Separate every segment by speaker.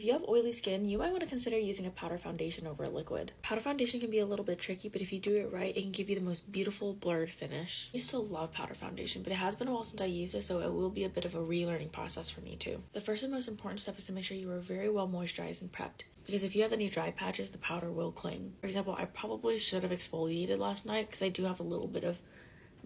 Speaker 1: If you have oily skin, you might want to consider using a powder foundation over a liquid. Powder foundation can be a little bit tricky, but if you do it right, it can give you the most beautiful blurred finish. I still love powder foundation, but it has been a while since I used it, so it will be a bit of a relearning process for me too. The first and most important step is to make sure you are very well moisturized and prepped, because if you have any dry patches, the powder will cling. For example, I probably should have exfoliated last night because I do have a little bit of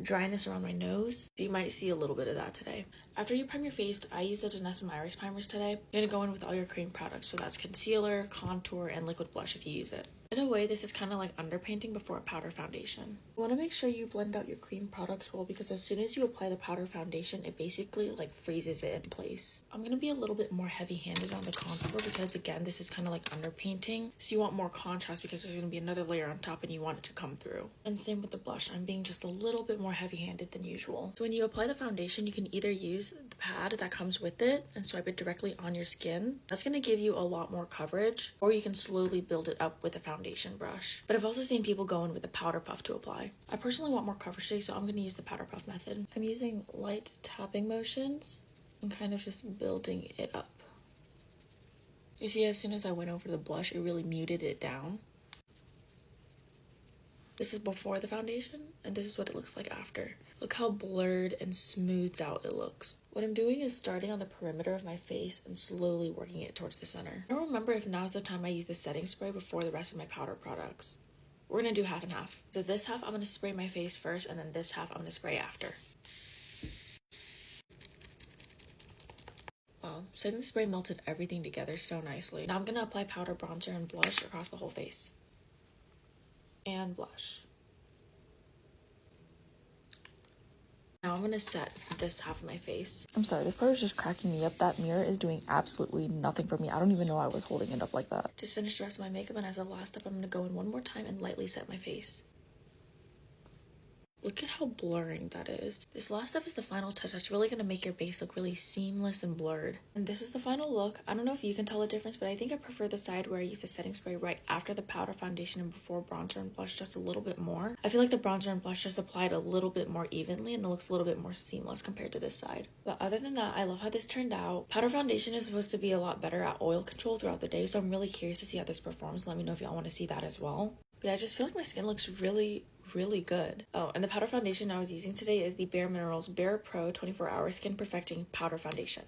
Speaker 1: dryness around my nose, so you might see a little bit of that today. After you prime your face, I use the Danessa Myricks primers today. You're going to go in with all your cream products, so that's concealer, contour, and liquid blush if you use it. In a way, this is kind of like underpainting before a powder foundation. You want to make sure you blend out your cream products well, because as soon as you apply the powder foundation, it basically like freezes it in place. I'm going to be a little bit more heavy-handed on the contour because again, this is kind of like underpainting, so you want more contrast because there's going to be another layer on top and you want it to come through. And same with the blush, I'm being just a little bit more heavy-handed than usual. So when you apply the foundation, you can either use the pad that comes with it and swipe it directly on your skin. That's going to give you a lot more coverage, or you can slowly build it up with a foundation brush. But I've also seen people go in with a powder puff to apply. I personally want more coverage today, so I'm going to use the powder puff method. I'm using light tapping motions and kind of just building it up. You see, as soon as I went over the blush, it really muted it down. This is before the foundation, and this is what it looks like after. Look how blurred and smoothed out it looks. What I'm doing is starting on the perimeter of my face and slowly working it towards the center. I don't remember if now's the time I use the setting spray before the rest of my powder products. We're gonna do half and half. So this half I'm gonna spray my face first, and then this half I'm gonna spray after. Wow, setting the spray melted everything together so nicely. Now I'm gonna apply powder, bronzer, and blush across the whole face. And blush. Now I'm gonna set this half of my face. I'm sorry, this part is just cracking me up. That mirror is doing absolutely nothing for me. I don't even know I was holding it up like that. Just finished the rest of my makeup, and as a last step, I'm gonna go in one more time and lightly set my face. Look at how blurring that is. This last step is the final touch that's really going to make your base look really seamless and blurred. And this is the final look. I don't know if you can tell the difference, but I think I prefer the side where I use the setting spray right after the powder foundation and before bronzer and blush just a little bit more. I feel like the bronzer and blush just applied a little bit more evenly and it looks a little bit more seamless compared to this side. But other than that, I love how this turned out. Powder foundation is supposed to be a lot better at oil control throughout the day, so I'm really curious to see how this performs. Let me know if y'all want to see that as well. But yeah, I just feel like my skin looks really good. Oh, and the powder foundation I was using today is the Bare Minerals Bare Pro 24 Hour Skin Perfecting Powder Foundation.